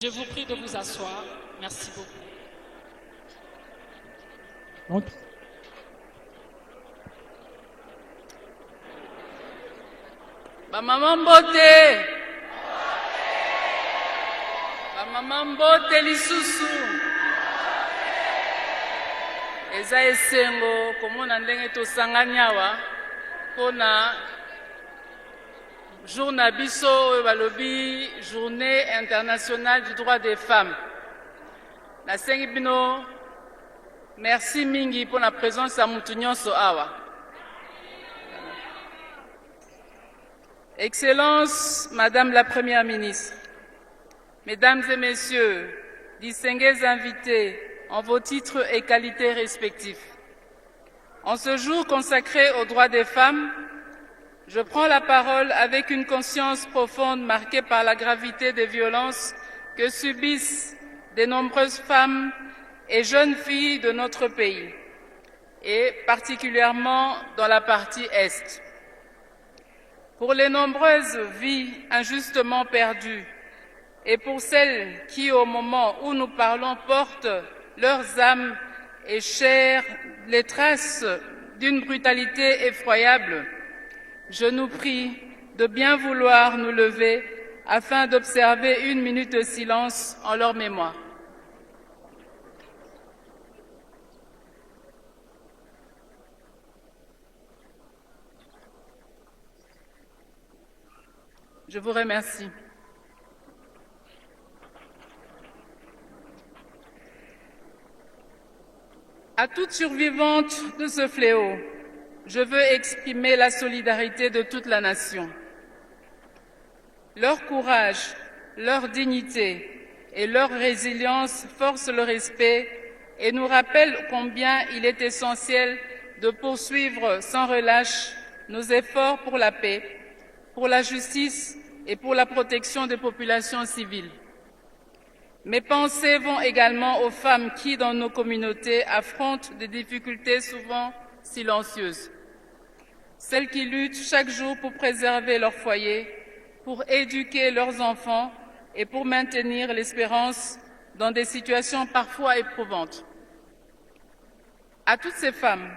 Je vous prie de vous asseoir. Merci beaucoup. Donc, Bamama mbote. Bamama mbote lisusu. Eza esengo komona ndenge tosangani awa pona jour na biso oyo balobi journée internationale du droit des femmes. Nasengi bino merci mingi pour la présence ya mutu nyonso awa. Excellence, Madame la Première ministre, Mesdames et Messieurs, distingués invités en vos titres et qualités respectifs. En ce jour consacré aux droits des femmes, je prends la parole avec une conscience profonde marquée par la gravité des violences que subissent de nombreuses femmes et jeunes filles de notre pays, et particulièrement dans la partie Est. Pour les nombreuses vies injustement perdues et pour celles qui, au moment où nous parlons, portent leurs âmes et chair les traces d'une brutalité effroyable, je nous prie de bien vouloir nous lever afin d'observer une minute de silence en leur mémoire. Je vous remercie. À toute survivante de ce fléau, je veux exprimer la solidarité de toute la nation. Leur courage, leur dignité et leur résilience forcent le respect et nous rappellent combien il est essentiel de poursuivre sans relâche nos efforts pour la paix, pour la justice et pour la protection des populations civiles. Mes pensées vont également aux femmes qui, dans nos communautés, affrontent des difficultés souvent silencieuses. Celles qui luttent chaque jour pour préserver leur foyer, pour éduquer leurs enfants et pour maintenir l'espérance dans des situations parfois éprouvantes. À toutes ces femmes,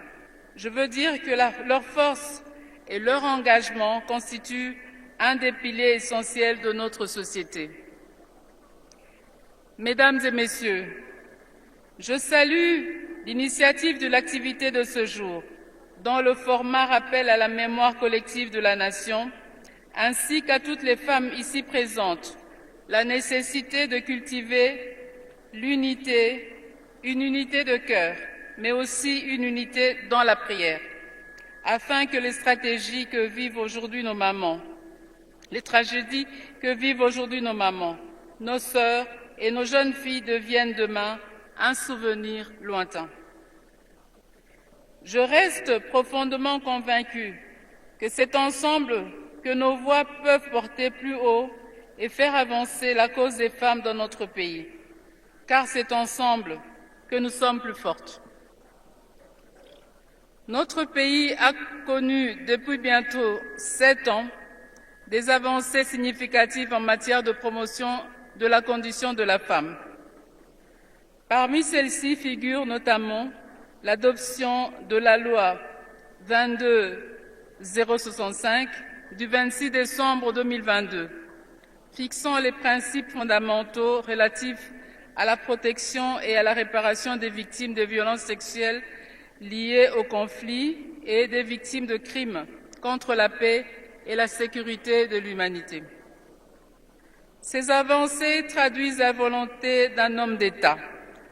je veux dire que leur force et leur engagement constituent un des piliers essentiels de notre société. Mesdames et Messieurs, je salue l'initiative de l'activité de ce jour, dont le format rappelle à la mémoire collective de la Nation, ainsi qu'à toutes les femmes ici présentes, la nécessité de cultiver l'unité, une unité de cœur, mais aussi une unité dans la prière, afin que les stratégies que vivent aujourd'hui nos mamans, les tragédies que vivent aujourd'hui nos mamans, nos sœurs et nos jeunes filles deviennent demain un souvenir lointain. Je reste profondément convaincue que c'est ensemble que nos voix peuvent porter plus haut et faire avancer la cause des femmes dans notre pays, car c'est ensemble que nous sommes plus fortes. Notre pays a connu depuis bientôt 7 ans des avancées significatives en matière de promotion de la condition de la femme. Parmi celles-ci figure notamment l'adoption de la loi 22-065 du 26 décembre 2022, fixant les principes fondamentaux relatifs à la protection et à la réparation des victimes de violences sexuelles liées au conflit et des victimes de crimes contre la paix et la sécurité de l'humanité. Ces avancées traduisent la volonté d'un homme d'État,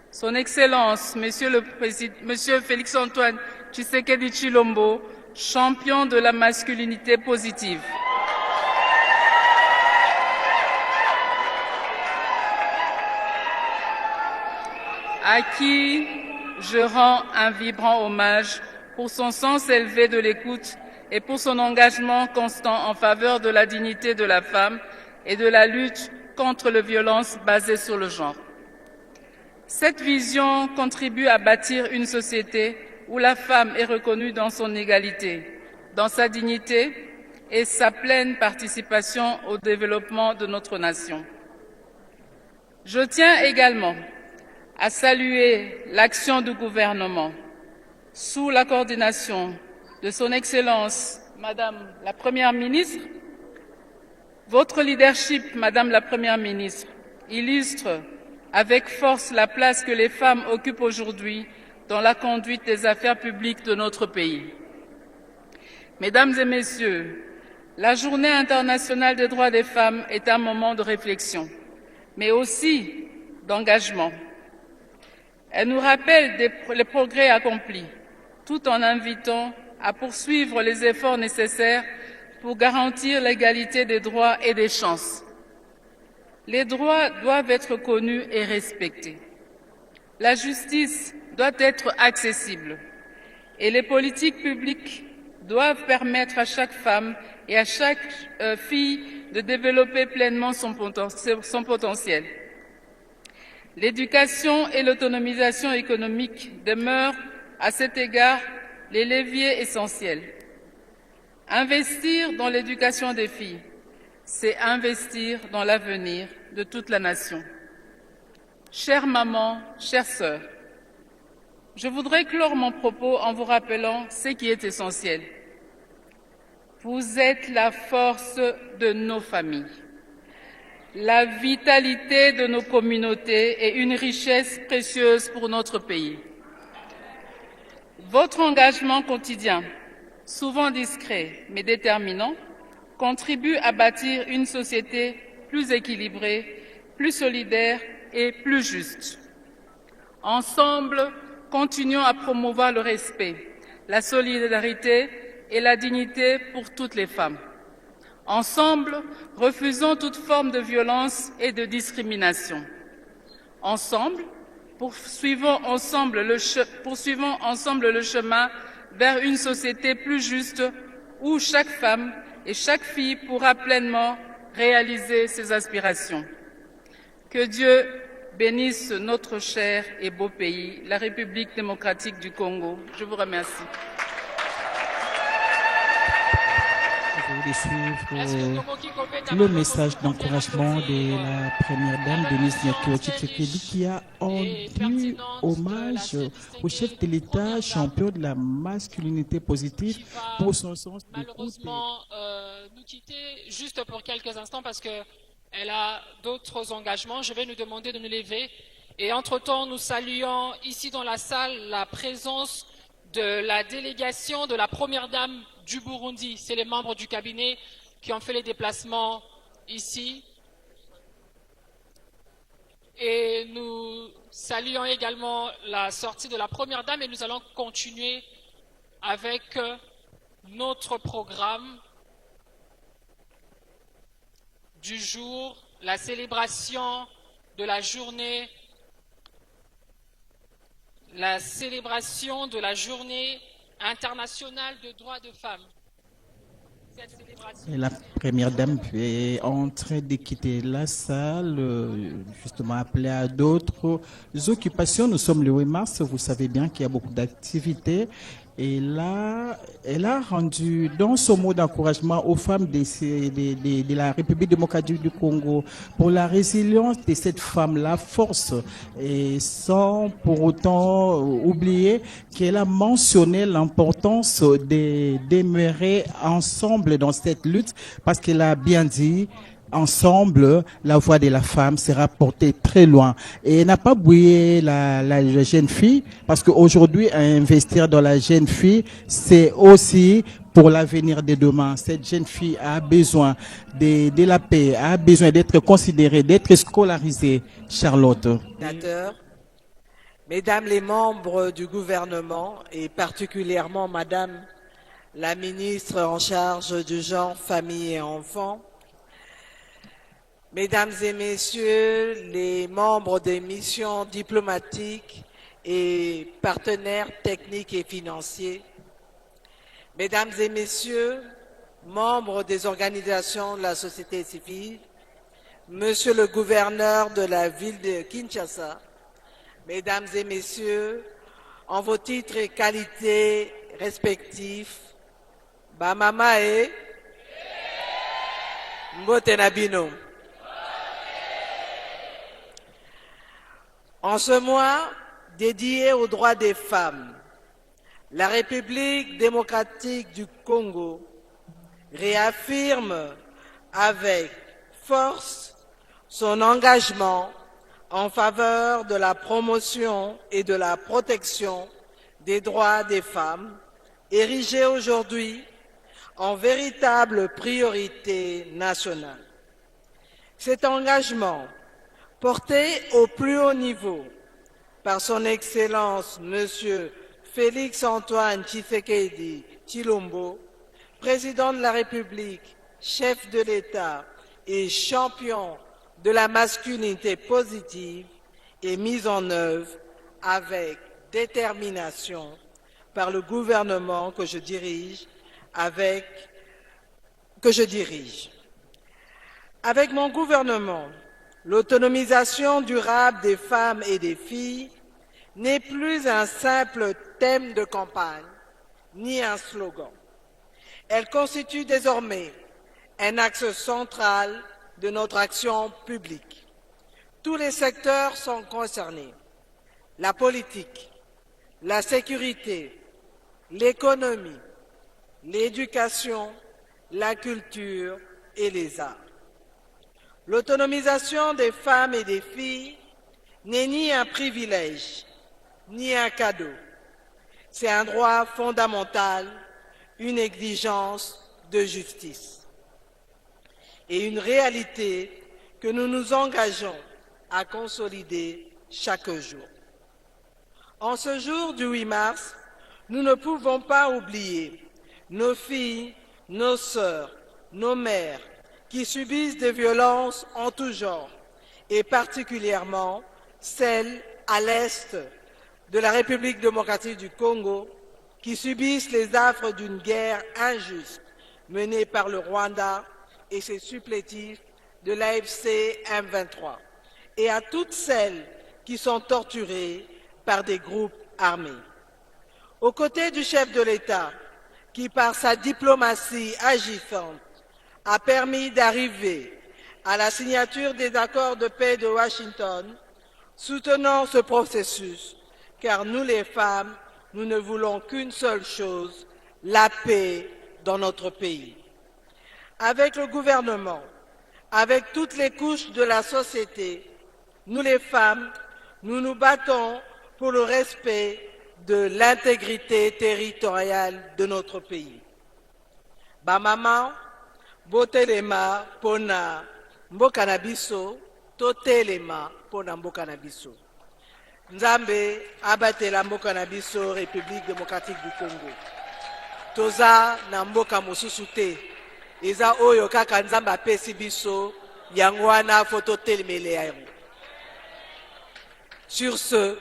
Son Excellence, Monsieur Félix-Antoine Tshisekedi Tshilombo, champion de la masculinité positive. À qui je rends un vibrant hommage pour son sens élevé de l'écoute et pour son engagement constant en faveur de la dignité de la femme et de la lutte contre les violences basées sur le genre. Cette vision contribue à bâtir une société où la femme est reconnue dans son égalité, dans sa dignité et sa pleine participation au développement de notre nation. Je tiens également à saluer l'action du gouvernement sous la coordination de son Excellence, Madame la Première ministre. Votre leadership, Madame la Première ministre, illustre avec force la place que les femmes occupent aujourd'hui dans la conduite des affaires publiques de notre pays. Mesdames et Messieurs, la Journée internationale des droits des femmes est un moment de réflexion, mais aussi d'engagement. Elle nous rappelle les progrès accomplis, tout en invitant à poursuivre les efforts nécessaires pour garantir l'égalité des droits et des chances. Les droits doivent être connus et respectés. La justice doit être accessible et les politiques publiques doivent permettre à chaque femme et à chaque fille de développer pleinement son potentiel. L'éducation et l'autonomisation économique demeurent à cet égard les leviers essentiels. Investir dans l'éducation des filles, c'est investir dans l'avenir de toute la nation. Chères mamans, chères sœurs, je voudrais clore mon propos en vous rappelant ce qui est essentiel. Vous êtes la force de nos familles, la vitalité de nos communautés et une richesse précieuse pour notre pays. Votre engagement quotidien, souvent discret mais déterminant, contribue à bâtir une société plus équilibrée, plus solidaire et plus juste. Ensemble, continuons à promouvoir le respect, la solidarité et la dignité pour toutes les femmes. Ensemble, refusons toute forme de violence et de discrimination. Ensemble, poursuivons ensemble le chemin vers une société plus juste où chaque femme et chaque fille pourra pleinement réaliser ses aspirations. Que Dieu bénisse notre cher et beau pays, la République démocratique du Congo. Je vous remercie. De suivre le message d'encouragement de la première dame Denise Nyakio Tshisekedi qui a rendu hommage au chef de l'État, champion de la masculinité positive, pour son sens de malheureusement nous quitter juste pour quelques instants parce qu'elle a d'autres engagements. Je vais nous demander de nous lever et entre-temps nous saluons ici dans la salle la présence de la délégation de la première dame du Burundi. C'est les membres du cabinet qui ont fait les déplacements ici. Et nous saluons également la sortie de la première dame et nous allons continuer avec notre programme du jour, la célébration de la journée internationale de droits de femmes. Et la première dame est en train de quitter la salle, justement appelée à d'autres occupations. Nous sommes le 8 mars, vous savez bien qu'il y a beaucoup d'activités. Et là, elle a rendu dans son mot d'encouragement aux femmes de la République démocratique du Congo pour la résilience de cette femme, la force, et sans pour autant oublier qu'elle a mentionné l'importance de demeurer ensemble dans cette lutte, parce qu'elle a bien dit ensemble, la voix de la femme sera portée très loin. Et n'a pas oublié la jeune fille, parce qu'aujourd'hui, investir dans la jeune fille, c'est aussi pour l'avenir de demain. Cette jeune fille a besoin de la paix, a besoin d'être considérée, d'être scolarisée. Charlotte. Mesdames les membres du gouvernement et particulièrement Madame la ministre en charge du genre, famille et enfants, Mesdames et Messieurs les membres des missions diplomatiques et partenaires techniques et financiers, Mesdames et Messieurs, membres des organisations de la société civile, Monsieur le gouverneur de la ville de Kinshasa, Mesdames et Messieurs, en vos titres et qualités respectifs, Bamama et Mbote Nabino. En ce mois dédié aux droits des femmes, la République démocratique du Congo réaffirme avec force son engagement en faveur de la promotion et de la protection des droits des femmes, érigés aujourd'hui en véritable priorité nationale. Cet engagement, porté au plus haut niveau par son Excellence Monsieur Félix-Antoine Tshisekedi Tshilombo, président de la République, chef de l'État et champion de la masculinité positive, est mis en œuvre avec détermination par le gouvernement que je dirige. Avec mon gouvernement, l'autonomisation durable des femmes et des filles n'est plus un simple thème de campagne, ni un slogan. Elle constitue désormais un axe central de notre action publique. Tous les secteurs sont concernés: la politique, la sécurité, l'économie, l'éducation, la culture et les arts. L'autonomisation des femmes et des filles n'est ni un privilège, ni un cadeau. C'est un droit fondamental, une exigence de justice et une réalité que nous nous engageons à consolider chaque jour. En ce jour du 8 mars, nous ne pouvons pas oublier nos filles, nos sœurs, nos mères qui subissent des violences en tout genre et particulièrement celles à l'est de la République démocratique du Congo qui subissent les affres d'une guerre injuste menée par le Rwanda et ses supplétifs de l'AFC M23, et à toutes celles qui sont torturées par des groupes armés. Aux côtés du chef de l'État, qui par sa diplomatie agissante a permis d'arriver à la signature des accords de paix de Washington, soutenons ce processus, car nous les femmes, nous ne voulons qu'une seule chose, la paix dans notre pays. Avec le gouvernement, avec toutes les couches de la société, nous les femmes, nous nous battons pour le respect de l'intégrité territoriale de notre pays. Bamama, botelema pona mboka na biso, totelema pona mboka na biso. Nzambe abatela mboka na biso République démocratique du Congo. Toza na mboka mosusu te. Eza oyo kaka Nzambe apesi biso, yango wana fo totelemela yango. Sur ce,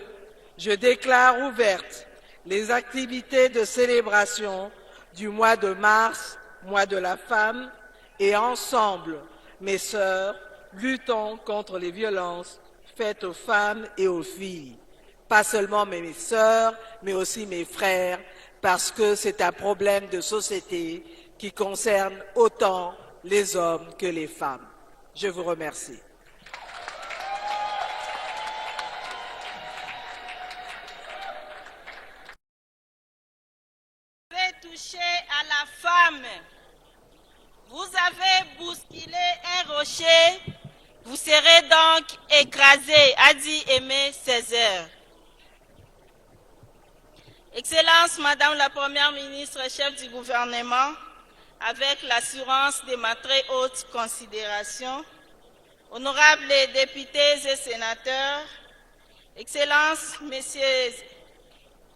je déclare ouvertes les activités de célébration du mois de mars, mois de la femme, et ensemble, mes sœurs, luttons contre les violences faites aux femmes et aux filles. Pas seulement mes sœurs, mais aussi mes frères, parce que c'est un problème de société qui concerne autant les hommes que les femmes. Je vous remercie. Touché à la femme, vous avez bousculé un rocher, vous serez donc écrasé, a dit Aimé Césaire. Excellence, Madame la Première ministre, chef du gouvernement, avec l'assurance de ma très haute considération, honorables députés et sénateurs, Excellences, Messieurs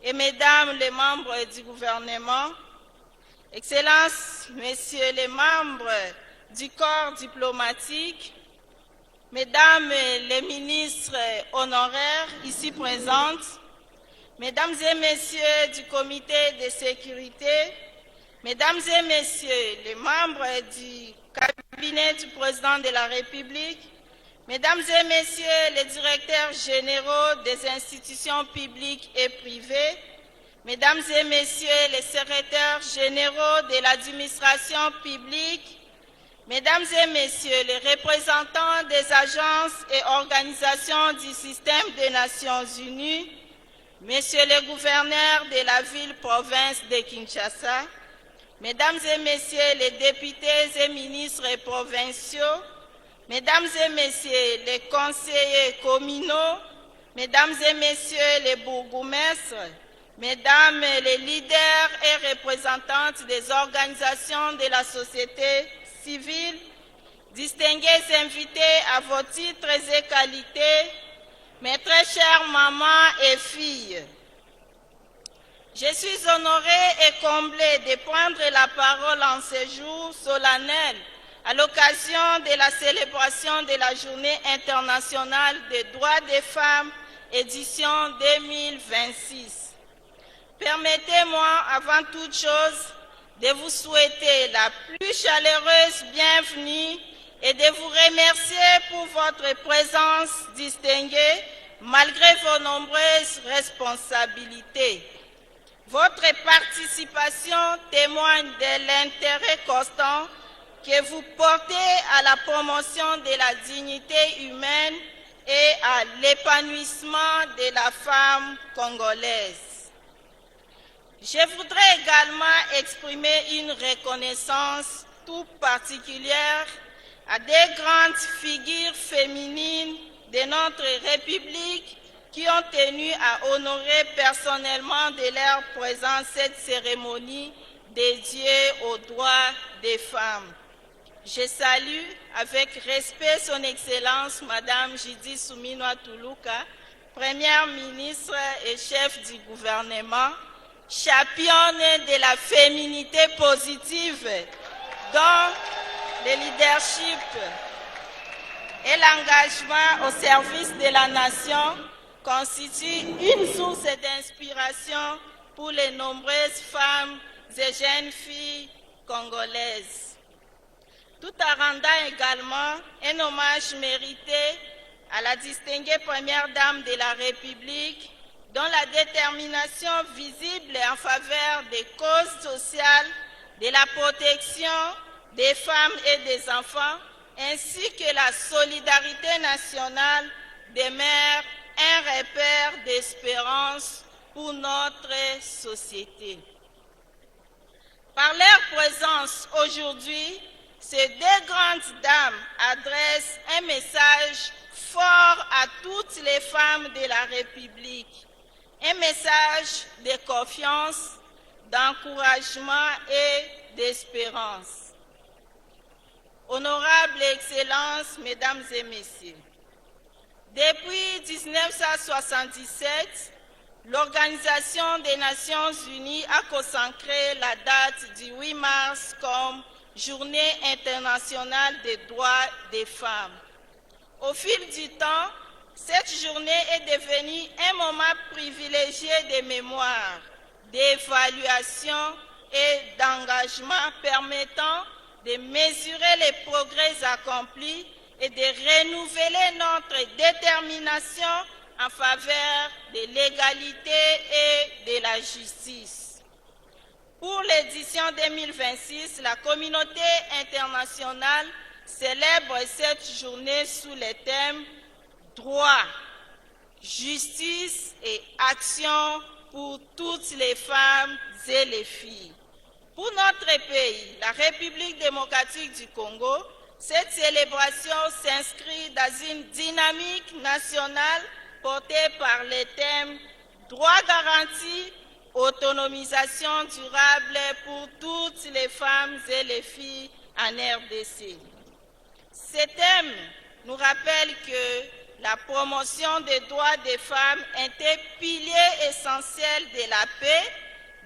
et Mesdames les membres du gouvernement, Excellences, Messieurs les membres du corps diplomatique, Mesdames les ministres honoraires ici présentes, Mesdames et Messieurs du comité de sécurité, Mesdames et Messieurs les membres du cabinet du président de la République, Mesdames et Messieurs les directeurs généraux des institutions publiques et privées, Mesdames et Messieurs les secrétaires généraux de l'administration publique, Mesdames et Messieurs les représentants des agences et organisations du système des Nations Unies, Messieurs les gouverneurs de la ville-province de Kinshasa, Mesdames et Messieurs les députés et ministres provinciaux, Mesdames et Messieurs les conseillers communaux, Mesdames et Messieurs les bourgmestres, Mesdames les leaders et représentantes des organisations de la société civile, distingués invités à vos titres et qualités, mes très chères mamans et filles, je suis honorée et comblée de prendre la parole en ce jour solennel à l'occasion de la célébration de la Journée internationale des droits des femmes, édition 2026. Permettez-moi, avant toute chose, de vous souhaiter la plus chaleureuse bienvenue et de vous remercier pour votre présence distinguée malgré vos nombreuses responsabilités. Votre participation témoigne de l'intérêt constant que vous portez à la promotion de la dignité humaine et à l'épanouissement de la femme congolaise. Je voudrais également exprimer une reconnaissance tout particulière à des grandes figures féminines de notre République qui ont tenu à honorer personnellement de leur présence cette cérémonie dédiée aux droits des femmes. Je salue avec respect son Excellence Madame Judith Suminwa Tuluka, Première ministre et chef du gouvernement, championne de la féminité positive dont le leadership et l'engagement au service de la nation constituent une source d'inspiration pour les nombreuses femmes et jeunes filles congolaises. Tout en rendant également un hommage mérité à la distinguée Première Dame de la République, dont la détermination visible en faveur des causes sociales, de la protection des femmes et des enfants, ainsi que la solidarité nationale demeure un repère d'espérance pour notre société. Par leur présence aujourd'hui, ces deux grandes dames adressent un message fort à toutes les femmes de la République, un message de confiance, d'encouragement et d'espérance. Honorables Excellences, Mesdames et Messieurs, depuis 1977, l'Organisation des Nations Unies a consacré la date du 8 mars comme Journée internationale des droits des femmes. Au fil du temps, cette journée est devenue un moment privilégié de mémoire, d'évaluation et d'engagement permettant de mesurer les progrès accomplis et de renouveler notre détermination en faveur de l'égalité et de la justice. Pour l'édition 2026, la communauté internationale célèbre cette journée sous le thème « Droit, justice et action pour toutes les femmes et les filles ». Pour notre pays, la République démocratique du Congo, cette célébration s'inscrit dans une dynamique nationale portée par les thèmes « Droit garanti », autonomisation durable pour toutes les femmes et les filles en RDC. Ces thèmes nous rappellent que la promotion des droits des femmes est un pilier essentiel de la paix,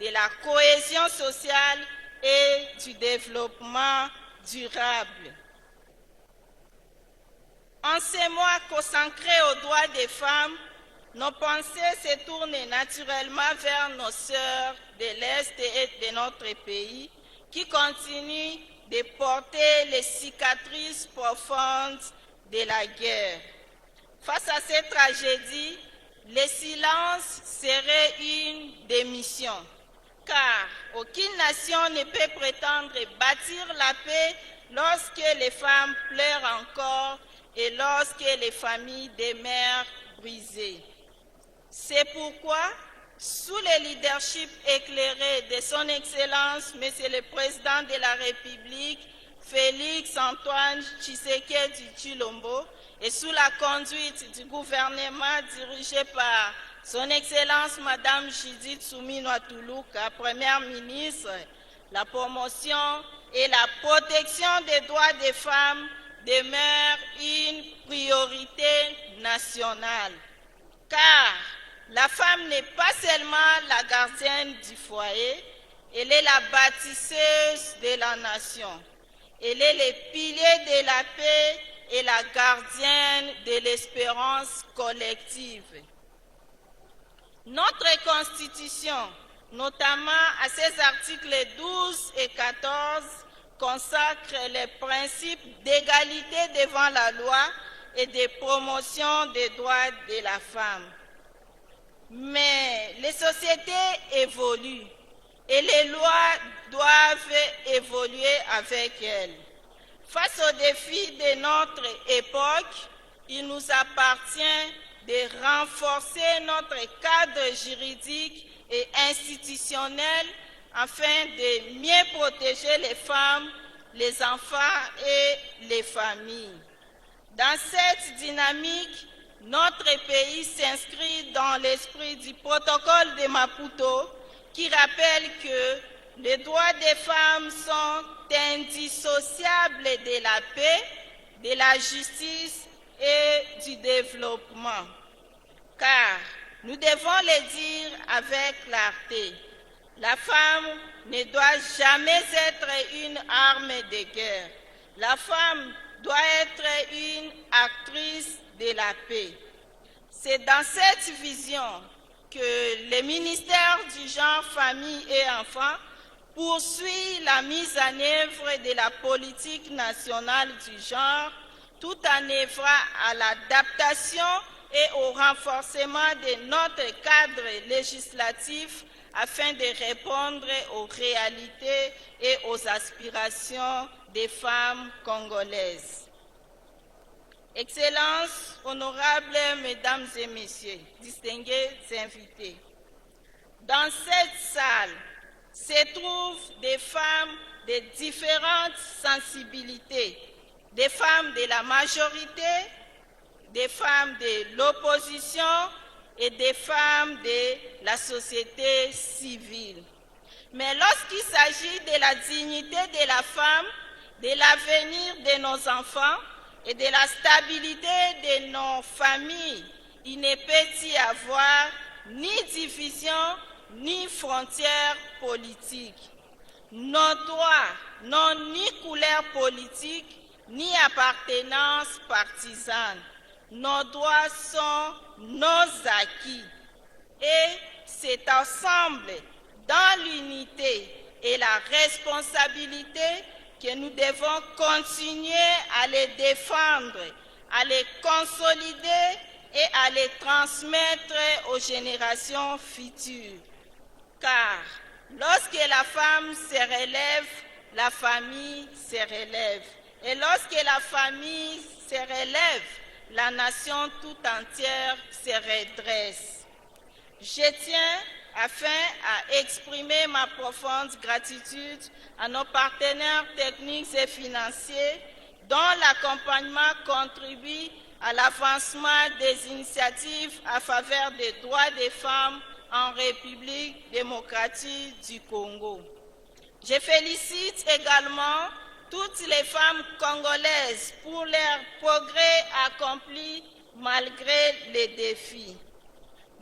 de la cohésion sociale et du développement durable. En ces mois consacrés aux droits des femmes, nos pensées se tournent naturellement vers nos sœurs de l'Est et de notre pays qui continuent de porter les cicatrices profondes de la guerre. Face à cette tragédie, le silence serait une démission, car aucune nation ne peut prétendre bâtir la paix lorsque les femmes pleurent encore et lorsque les familles demeurent brisées. C'est pourquoi, sous le leadership éclairé de son Excellence, Monsieur le Président de la République, Félix Antoine Tshisekedi Tshilombo, et sous la conduite du gouvernement dirigé par son Excellence Madame Judith Suminwa Tuluka, Première ministre, la promotion et la protection des droits des femmes demeure une priorité nationale. Car la femme n'est pas seulement la gardienne du foyer, elle est la bâtisseuse de la nation. Elle est le pilier de la paix et la gardienne de l'espérance collective. Notre Constitution, notamment à ses articles 12 et 14, consacre les principes d'égalité devant la loi et de promotion des droits de la femme. Mais les sociétés évoluent et les lois doivent évoluer avec elles. Face aux défis de notre époque, il nous appartient de renforcer notre cadre juridique et institutionnel afin de mieux protéger les femmes, les enfants et les familles. Dans cette dynamique, notre pays s'inscrit dans l'esprit du protocole de Maputo qui rappelle que les droits des femmes sont indissociables de la paix, de la justice et du développement. Car nous devons le dire avec clarté, la femme ne doit jamais être une arme de guerre. La femme doit être une actrice de la paix. C'est dans cette vision que le ministère du Genre, Famille et Enfants poursuit la mise en œuvre de la politique nationale du genre, tout en œuvrant à l'adaptation et au renforcement de notre cadre législatif afin de répondre aux réalités et aux aspirations des femmes congolaises. Excellences, honorables Mesdames et Messieurs, distingués invités, dans cette salle se trouvent des femmes de différentes sensibilités, des femmes de la majorité, des femmes de l'opposition et des femmes de la société civile. Mais lorsqu'il s'agit de la dignité de la femme, de l'avenir de nos enfants et de la stabilité de nos familles, il ne peut y avoir ni division ni frontières politiques. Nos droits n'ont ni couleur politique ni appartenance partisane. Nos droits sont nos acquis. Et c'est ensemble, dans l'unité et la responsabilité, que nous devons continuer à les défendre, à les consolider et à les transmettre aux générations futures. Car lorsque la femme se relève, la famille se relève. Et lorsque la famille se relève, la nation tout entière se redresse. Je tiens, afin à exprimer ma profonde gratitude à nos partenaires techniques et financiers dont l'accompagnement contribue à l'avancement des initiatives à faveur des droits des femmes en République démocratique du Congo. Je félicite également toutes les femmes congolaises pour leur progrès accompli malgré les défis.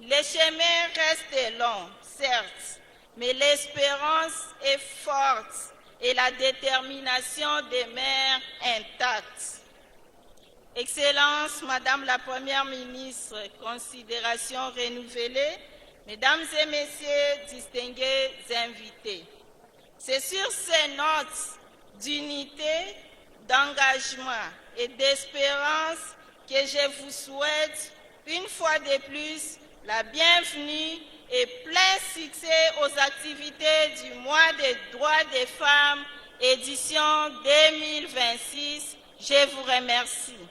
Le chemin reste long, certes, mais l'espérance est forte et la détermination demeure intacte. Excellences, Madame la Première ministre, considérations renouvelées, Mesdames et Messieurs, distingués invités. C'est sur ces notes d'unité, d'engagement et d'espérance que je vous souhaite une fois de plus la bienvenue et plein succès aux activités du mois des droits des femmes édition 2026. Je vous remercie.